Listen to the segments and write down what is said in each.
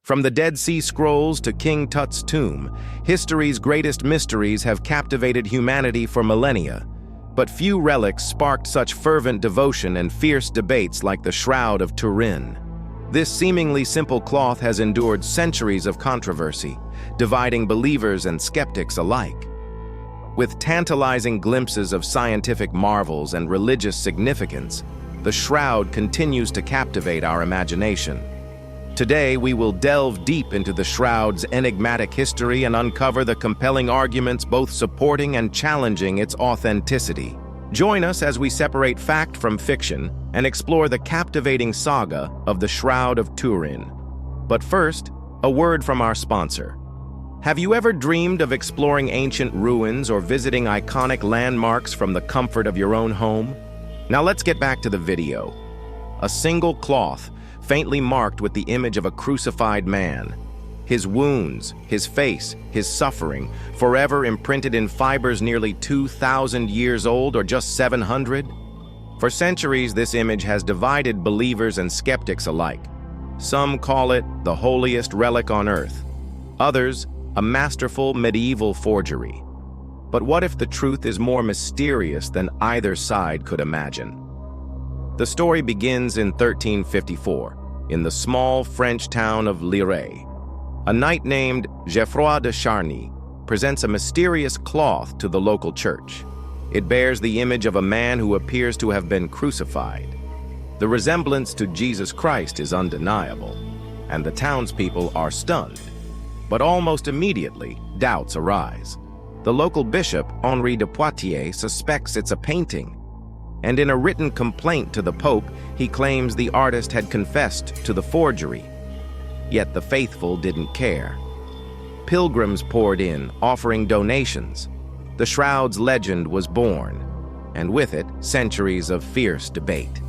From the Dead Sea Scrolls to King Tut's tomb, history's greatest mysteries have captivated humanity for millennia. But few relics sparked such fervent devotion and fierce debates like the Shroud of Turin. This seemingly simple cloth has endured centuries of controversy, dividing believers and skeptics alike. With tantalizing glimpses of scientific marvels and religious significance, the shroud continues to captivate our imagination. Today, we will delve deep into the shroud's enigmatic history and uncover the compelling arguments both supporting and challenging its authenticity. Join us as we separate fact from fiction and explore the captivating saga of the Shroud of Turin. But first, a word from our sponsor. Have you ever dreamed of exploring ancient ruins or visiting iconic landmarks from the comfort of your own home? Now let's get back to the video. A single cloth, faintly marked with the image of a crucified man. His wounds, his face, his suffering, forever imprinted in fibers nearly 2,000 years old or just 700? For centuries, this image has divided believers and skeptics alike. Some call it the holiest relic on earth. Others, a masterful medieval forgery. But what if the truth is more mysterious than either side could imagine? The story begins in 1354, in the small French town of Relic. A knight named Geoffroy de Charny presents a mysterious cloth to the local church. It bears the image of a man who appears to have been crucified. The resemblance to Jesus Christ is undeniable, and the townspeople are stunned. But almost immediately, doubts arise. The local bishop, Henri de Poitiers, suspects it's a painting, and in a written complaint to the Pope, he claims the artist had confessed to the forgery. Yet the faithful didn't care. Pilgrims poured in, offering donations. The shroud's legend was born, and with it, centuries of fierce debate.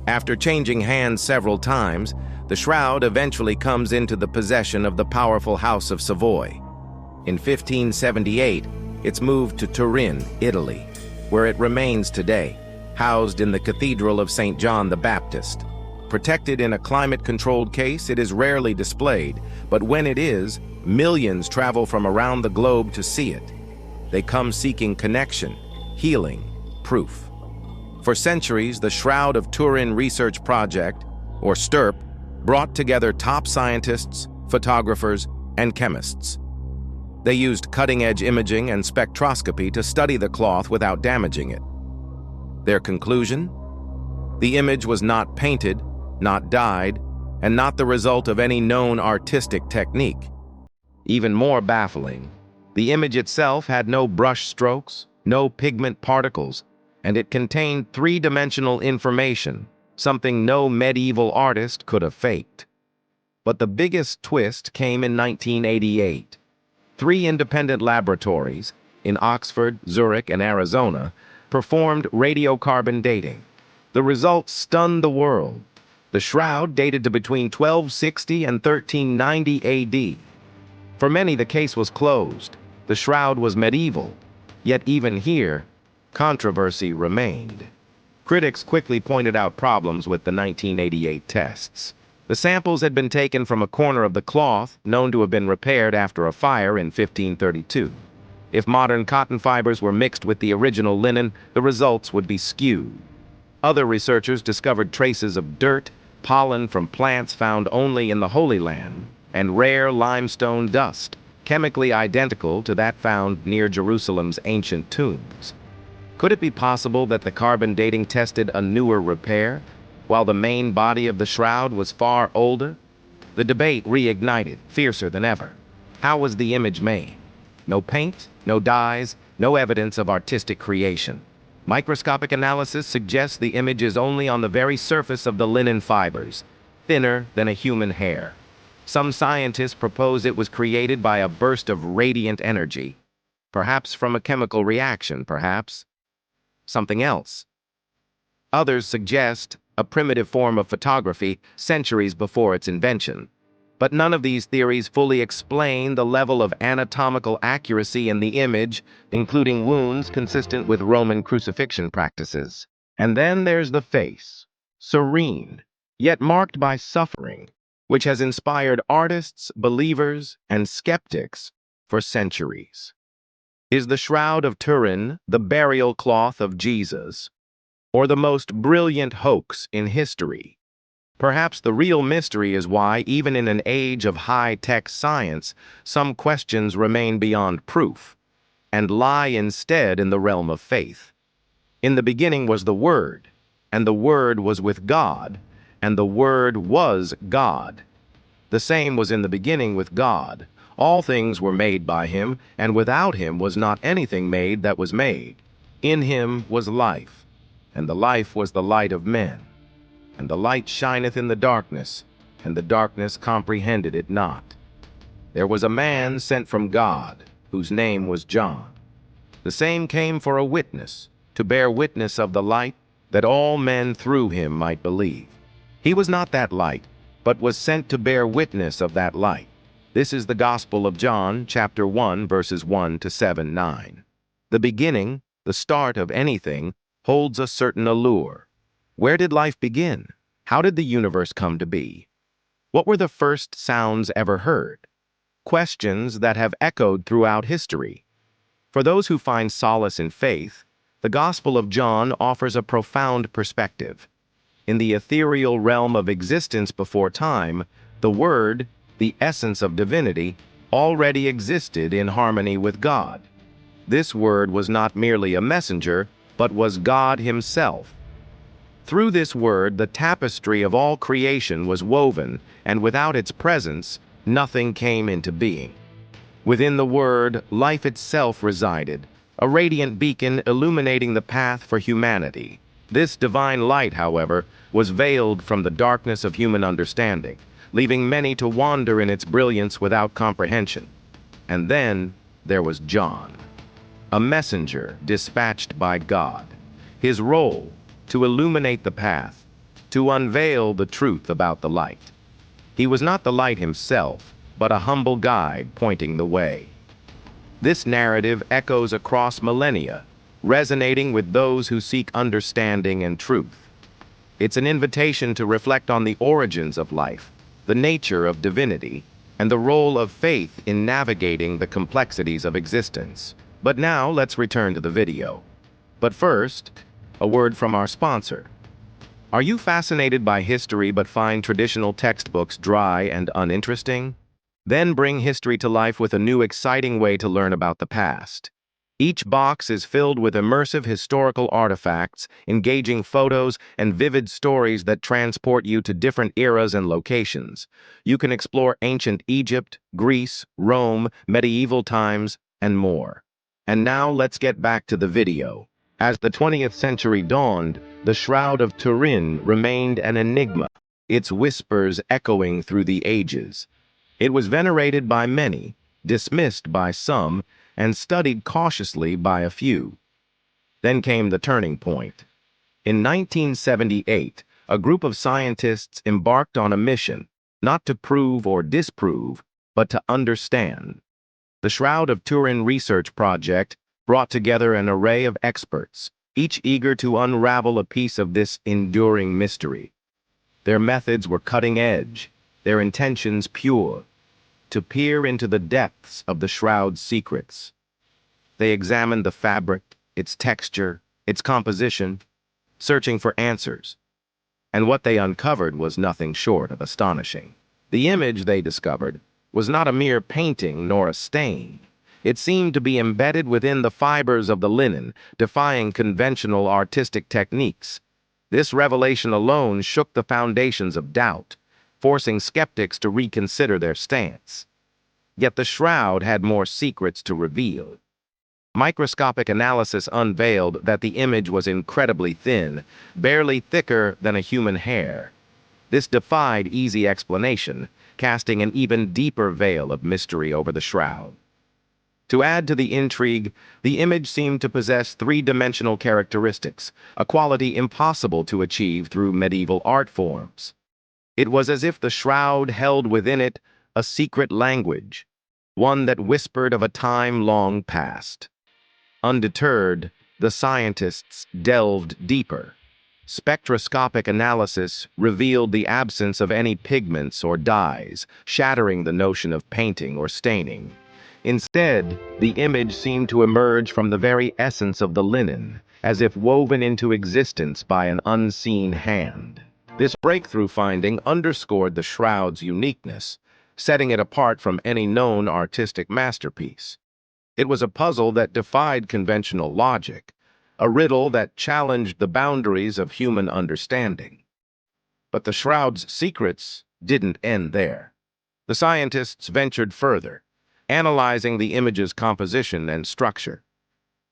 After changing hands several times, the shroud eventually comes into the possession of the powerful House of Savoy. In 1578, it's moved to Turin, Italy, where it remains today, housed in the Cathedral of St. John the Baptist. Protected in a climate-controlled case, it is rarely displayed, but when it is, millions travel from around the globe to see it. They come seeking connection, healing, proof. For centuries, the Shroud of Turin Research Project, or STURP, brought together top scientists, photographers, and chemists. They used cutting-edge imaging and spectroscopy to study the cloth without damaging it. Their conclusion? The image was not painted, not dyed, and not the result of any known artistic technique. Even more baffling, the image itself had no brush strokes, no pigment particles, and it contained three-dimensional information, something no medieval artist could have faked. But the biggest twist came in 1988. 3 independent laboratories, in Oxford, Zurich, and Arizona, performed radiocarbon dating. The results stunned the world. The shroud dated to between 1260 and 1390 AD. For many, the case was closed. The shroud was medieval. Yet even here, controversy remained. Critics quickly pointed out problems with the 1988 tests. The samples had been taken from a corner of the cloth, known to have been repaired after a fire in 1532. If modern cotton fibers were mixed with the original linen, the results would be skewed. Other researchers discovered traces of dirt, pollen from plants found only in the Holy Land, and rare limestone dust, chemically identical to that found near Jerusalem's ancient tombs. Could it be possible that the carbon dating tested a newer repair, while the main body of the shroud was far older? The debate reignited, fiercer than ever. How was the image made? No paint, no dyes, no evidence of artistic creation. Microscopic analysis suggests the image is only on the very surface of the linen fibers, thinner than a human hair. Some scientists propose it was created by a burst of radiant energy, perhaps from a chemical reaction, perhaps something else. Others suggest a primitive form of photography centuries before its invention. But none of these theories fully explain the level of anatomical accuracy in the image, including wounds consistent with Roman crucifixion practices. And then there's the face, serene, yet marked by suffering. which has inspired artists, believers, and skeptics for centuries. Is the Shroud of Turin the burial cloth of Jesus, or the most brilliant hoax in history? Perhaps the real mystery is why, even in an age of high-tech science, some questions remain beyond proof and lie instead in the realm of faith. In the beginning was the Word, and the Word was with God, and the Word was God. The same was in the beginning with God. All things were made by him, and without him was not anything made that was made. In him was life, and the life was the light of men. And the light shineth in the darkness, and the darkness comprehended it not. There was a man sent from God, whose name was John. The same came for a witness, to bear witness of the light, that all men through him might believe. He was not that light, but was sent to bear witness of that light. This is the Gospel of John, chapter 1, verses 1 to 7, 9. The beginning, the start of anything, holds a certain allure. Where did life begin? How did the universe come to be? What were the first sounds ever heard? Questions that have echoed throughout history. For those who find solace in faith, the Gospel of John offers a profound perspective. In the ethereal realm of existence before time, the Word, the essence of divinity, already existed in harmony with God. This Word was not merely a messenger, but was God Himself. Through this Word, the tapestry of all creation was woven, and without its presence, nothing came into being. Within the Word, life itself resided, a radiant beacon illuminating the path for humanity. This divine light, however, was veiled from the darkness of human understanding, leaving many to wander in its brilliance without comprehension. And then there was John, a messenger dispatched by God. His role, to illuminate the path, to unveil the truth about the light. He was not the light himself, but a humble guide pointing the way. This narrative echoes across millennia, resonating with those who seek understanding and truth. It's an invitation to reflect on the origins of life, the nature of divinity, and the role of faith in navigating the complexities of existence. But now let's return to the video. But first, a word from our sponsor. Are you fascinated by history but find traditional textbooks dry and uninteresting? Then bring history to life with a new exciting way to learn about the past. Each box is filled with immersive historical artifacts, engaging photos, and vivid stories that transport you to different eras and locations. You can explore ancient Egypt, Greece, Rome, medieval times, and more. And now let's get back to the video. As the 20th century dawned, the Shroud of Turin remained an enigma, its whispers echoing through the ages. It was venerated by many, dismissed by some, and studied cautiously by a few. Then came the turning point. In 1978, a group of scientists embarked on a mission, not to prove or disprove, but to understand. The Shroud of Turin research project brought together an array of experts, each eager to unravel a piece of this enduring mystery. Their methods were cutting edge, their intentions pure, to peer into the depths of the shroud's secrets. They examined the fabric, its texture, its composition, searching for answers. And what they uncovered was nothing short of astonishing. The image they discovered was not a mere painting nor a stain. It seemed to be embedded within the fibers of the linen, defying conventional artistic techniques. This revelation alone shook the foundations of doubt, forcing skeptics to reconsider their stance. Yet the shroud had more secrets to reveal. Microscopic analysis unveiled that the image was incredibly thin, barely thicker than a human hair. This defied easy explanation, casting an even deeper veil of mystery over the shroud. To add to the intrigue, the image seemed to possess three-dimensional characteristics, a quality impossible to achieve through medieval art forms. It was as if the shroud held within it a secret language, one that whispered of a time long past. Undeterred, the scientists delved deeper. Spectroscopic analysis revealed the absence of any pigments or dyes, shattering the notion of painting or staining. Instead, the image seemed to emerge from the very essence of the linen, as if woven into existence by an unseen hand. This breakthrough finding underscored the shroud's uniqueness, setting it apart from any known artistic masterpiece. It was a puzzle that defied conventional logic, a riddle that challenged the boundaries of human understanding. But the shroud's secrets didn't end there. The scientists ventured further, analyzing the image's composition and structure.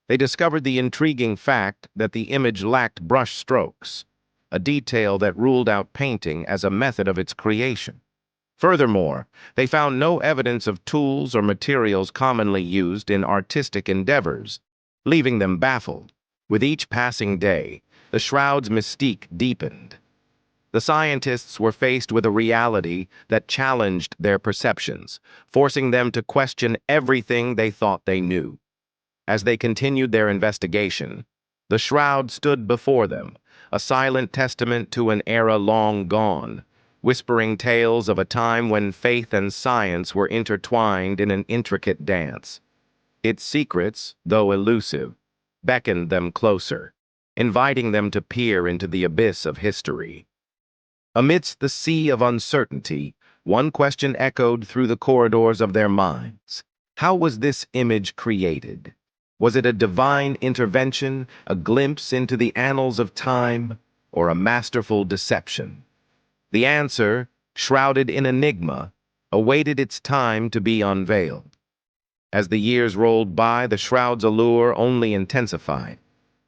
They discovered the intriguing fact that the image lacked brush strokes, a detail that ruled out painting as a method of its creation. Furthermore, they found no evidence of tools or materials commonly used in artistic endeavors, leaving them baffled. With each passing day, the shroud's mystique deepened. The scientists were faced with a reality that challenged their perceptions, forcing them to question everything they thought they knew. As they continued their investigation, the shroud stood before them, a silent testament to an era long gone, whispering tales of a time when faith and science were intertwined in an intricate dance. Its secrets, though elusive, beckoned them closer, inviting them to peer into the abyss of history. Amidst the sea of uncertainty, one question echoed through the corridors of their minds. How was this image created? Was it a divine intervention, a glimpse into the annals of time, or a masterful deception? The answer, shrouded in enigma, awaited its time to be unveiled. As the years rolled by, the shroud's allure only intensified.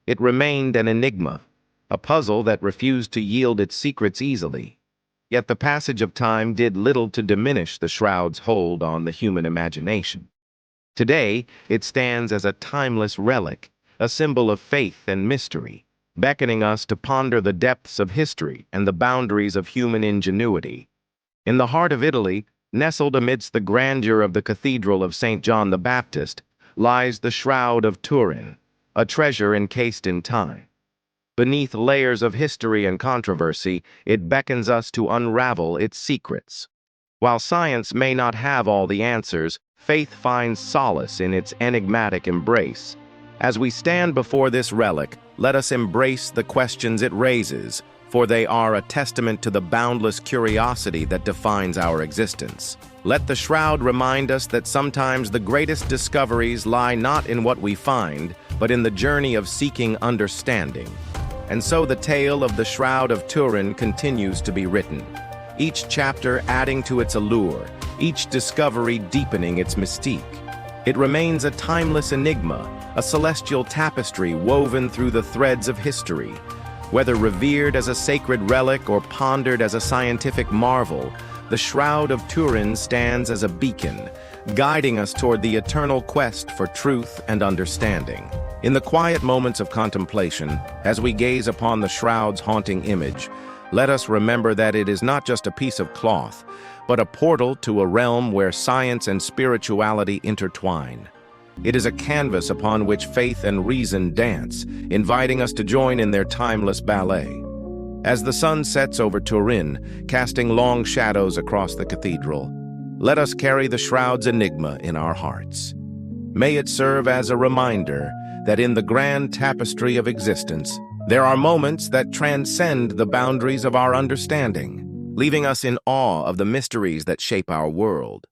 It remained an enigma, a puzzle that refused to yield its secrets easily. Yet the passage of time did little to diminish the shroud's hold on the human imagination. Today, it stands as a timeless relic, a symbol of faith and mystery, beckoning us to ponder the depths of history and the boundaries of human ingenuity. In the heart of Italy, nestled amidst the grandeur of the Cathedral of St. John the Baptist, lies the Shroud of Turin, a treasure encased in time. Beneath layers of history and controversy, it beckons us to unravel its secrets. While science may not have all the answers, faith finds solace in its enigmatic embrace. As we stand before this relic, let us embrace the questions it raises, for they are a testament to the boundless curiosity that defines our existence. Let the shroud remind us that sometimes the greatest discoveries lie not in what we find, but in the journey of seeking understanding. And so the tale of the Shroud of Turin continues to be written, each chapter adding to its allure, each discovery deepening its mystique. It remains a timeless enigma, a celestial tapestry woven through the threads of history. Whether revered as a sacred relic or pondered as a scientific marvel, the Shroud of Turin stands as a beacon, guiding us toward the eternal quest for truth and understanding. In the quiet moments of contemplation, as we gaze upon the shroud's haunting image, let us remember that it is not just a piece of cloth, but a portal to a realm where science and spirituality intertwine. It is a canvas upon which faith and reason dance, inviting us to join in their timeless ballet. As the sun sets over Turin, casting long shadows across the cathedral, let us carry the shroud's enigma in our hearts. May it serve as a reminder that in the grand tapestry of existence, there are moments that transcend the boundaries of our understanding, leaving us in awe of the mysteries that shape our world.